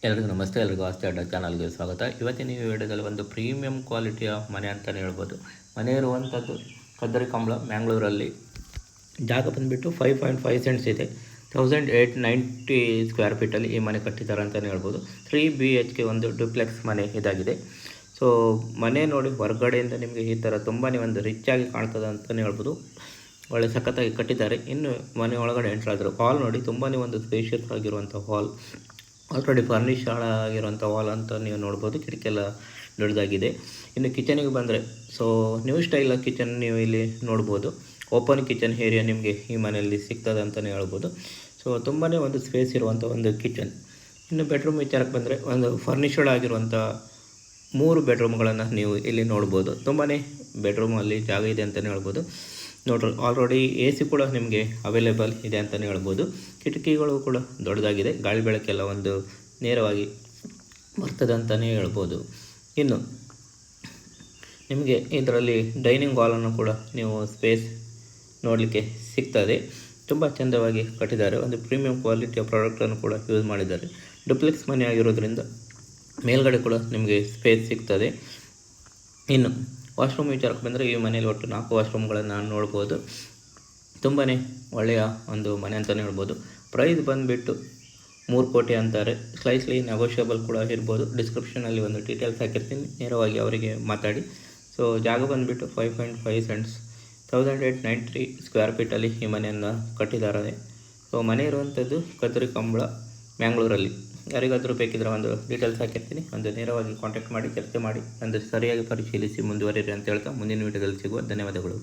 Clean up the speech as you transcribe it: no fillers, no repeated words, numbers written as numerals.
ಎಲ್ರಿಗೂ ನಮಸ್ತೆ. ಎಲ್ರಿಗೂ ಆಸ್ತಿ ಅಡ್ಡ ಚಾನಲ್ಗೆ ಸ್ವಾಗತ. ಇವತ್ತಿನ ಈ ವಿಡಿಯೋದಲ್ಲಿ ಒಂದು ಪ್ರೀಮಿಯಂ ಕ್ವಾಲಿಟಿಯ ಮನೆ ಅಂತಲೇ ಹೇಳ್ಬೋದು. ಮನೆ ಇರುವಂಥದ್ದು ಕದ್ದರಿ ಕಂಬಳ, ಮ್ಯಾಂಗ್ಳೂರಲ್ಲಿ. ಜಾಗ ಬಂದುಬಿಟ್ಟು 5.5 ಸೆಂಟ್ಸ್ ಇದೆ. 1890 ಸ್ಕ್ವೇರ್ ಫೀಟಲ್ಲಿ ಈ ಮನೆ ಕಟ್ಟಿದ್ದಾರೆ ಅಂತಲೇ ಹೇಳ್ಬೋದು. 3 BHK ಒಂದು ಡ್ಯುಪ್ಲೆಕ್ಸ್ ಮನೆ ಇದಾಗಿದೆ. ಸೊ ಮನೆ ನೋಡಿ ಹೊರಗಡೆಯಿಂದ ನಿಮಗೆ ಈ ಥರ ತುಂಬಾ ಒಂದು ರಿಚ್ ಆಗಿ ಕಾಣ್ತದೆ ಅಂತಲೇ ಹೇಳ್ಬೋದು. ಒಳ್ಳೆ ಸಖತ್ತಾಗಿ ಕಟ್ಟಿದ್ದಾರೆ. ಇನ್ನು ಮನೆ ಒಳಗಡೆ ಎಂಟ್ರ್ ಆದರೂ ಹಾಲ್ ನೋಡಿ, ತುಂಬಾ ಒಂದು ಸ್ಪೇಷಿಯಸ್ ಆಗಿರುವಂಥ ಹಾಲ್. ಆಲ್ರೆಡಿ ಫರ್ನಿಷ್ ಆಗಿರುವಂಥ ವಾಲ್ ಅಂತ ನೀವು ನೋಡ್ಬೋದು. ಕಿಟಕಿ ಎಲ್ಲ ದೊಡ್ಡದಾಗಿದೆ. ಇನ್ನು ಕಿಚನಿಗೆ ಬಂದರೆ, ಸೊ ನ್ಯೂ ಸ್ಟೈಲ ಕಿಚನ್ ನೀವು ಇಲ್ಲಿ ನೋಡ್ಬೋದು. ಓಪನ್ ಕಿಚನ್ ಏರಿಯಾ ನಿಮಗೆ ಈ ಮನೆಯಲ್ಲಿ ಸಿಗ್ತದೆ ಅಂತಲೇ ಹೇಳ್ಬೋದು. ಸೊ ತುಂಬಾ ಒಂದು ಸ್ಪೇಸ್ ಇರುವಂಥ ಒಂದು ಕಿಚನ್. ಇನ್ನು ಬೆಡ್ರೂಮ್ ವಿಚಾರಕ್ಕೆ ಬಂದರೆ, ಒಂದು ಫರ್ನಿಷಡ್ ಆಗಿರುವಂಥ 3 ಬೆಡ್ರೂಮ್ಗಳನ್ನು ನೀವು ಇಲ್ಲಿ ನೋಡ್ಬೋದು. ತುಂಬಾ ಬೆಡ್ರೂಮಲ್ಲಿ ಜಾಗ ಇದೆ ಅಂತಲೇ ಹೇಳ್ಬೋದು. ನೋಡ್ರಿ, ಆಲ್ರೆಡಿ AC ಕೂಡ ನಿಮಗೆ ಅವೈಲೇಬಲ್ ಇದೆ ಅಂತಲೇ ಹೇಳ್ಬೋದು. ಕಿಟಕಿಗಳು ಕೂಡ ದೊಡ್ಡದಾಗಿದೆ. ಗಾಳಿ ಬೆಳಕೆಲ್ಲ ಒಂದು ನೇರವಾಗಿ ಬರ್ತದೆ ಅಂತಲೇ ಹೇಳ್ಬೋದು. ಇನ್ನು ನಿಮಗೆ ಇದರಲ್ಲಿ ಡೈನಿಂಗ್ ಹಾಲನ್ನು ಕೂಡ ನೀವು ಸ್ಪೇಸ್ ನೋಡಲಿಕ್ಕೆ ಸಿಗ್ತದೆ. ತುಂಬ ಚೆಂದವಾಗಿ ಕಟ್ಟಿದ್ದಾರೆ. ಒಂದು ಪ್ರೀಮಿಯಂ ಕ್ವಾಲಿಟಿಯ ಪ್ರಾಡಕ್ಟನ್ನು ಕೂಡ ಯೂಸ್ ಮಾಡಿದ್ದಾರೆ. ಡುಪ್ಲೆಕ್ಸ್ ಮನೆ ಆಗಿರೋದ್ರಿಂದ ಮೇಲ್ಗಡೆ ಕೂಡ ನಿಮಗೆ ಸ್ಪೇಸ್ ಸಿಗ್ತದೆ. ಇನ್ನು ವಾಶ್ರೂಮ್ ವಿಚಾರಕ್ಕೆ ಬಂದರೆ, ಈ ಮನೆಯಲ್ಲಿ ಒಟ್ಟು 4 ವಾಶ್ರೂಮ್ಗಳನ್ನು ನೋಡ್ಬೋದು. ತುಂಬಾ ಒಳ್ಳೆಯ ಒಂದು ಮನೆ ಅಂತಲೇ ಹೇಳ್ಬೋದು. ಪ್ರೈಸ್ ಬಂದುಬಿಟ್ಟು 3 ಕೋಟಿ ಅಂತಾರೆ. ಸ್ಲೈಸ್ಲಿ ನೆಗೋಷಿಯಬಲ್ ಕೂಡ ಇರ್ಬೋದು. ಡಿಸ್ಕ್ರಿಪ್ಷನಲ್ಲಿ ಒಂದು ಡೀಟೇಲ್ಸ್ ಹಾಕಿರ್ತೀನಿ, ನೇರವಾಗಿ ಅವರಿಗೆ ಮಾತಾಡಿ. ಸೊ ಜಾಗ ಬಂದುಬಿಟ್ಟು 5.5 ಸೆಂಟ್ಸ್, 1890 ಸ್ಕ್ವೇರ್ ಫೀಟಲ್ಲಿ ಈ ಮನೆಯನ್ನು ಕಟ್ಟಿದ್ದಾರೆ. ಸೊ ಮನೆ ಇರುವಂಥದ್ದು ಕದ್ದರಿ ಕಂಬಳ, ಮ್ಯಾಂಗ್ಳೂರಲ್ಲಿ. ಯಾರಿಗಾದರೂ ಬೇಕಿದ್ರೆ ಒಂದು ಡೀಟೇಲ್ಸ್ ಹಾಕಿರ್ತೀನಿ, ಒಂದು ನೇರವಾಗಿ ಕಾಂಟ್ಯಾಕ್ಟ್ ಮಾಡಿ ಚರ್ಚೆ ಮಾಡಿ ಒಂದು ಸರಿಯಾಗಿ ಪರಿಶೀಲಿಸಿ ಮುಂದುವರಿಯಿರಿ ಅಂತ ಹೇಳ್ತಾ ಮುಂದಿನ ವಿಡಿಯೋದಲ್ಲಿ ಸಿಗುವ. ಧನ್ಯವಾದಗಳು.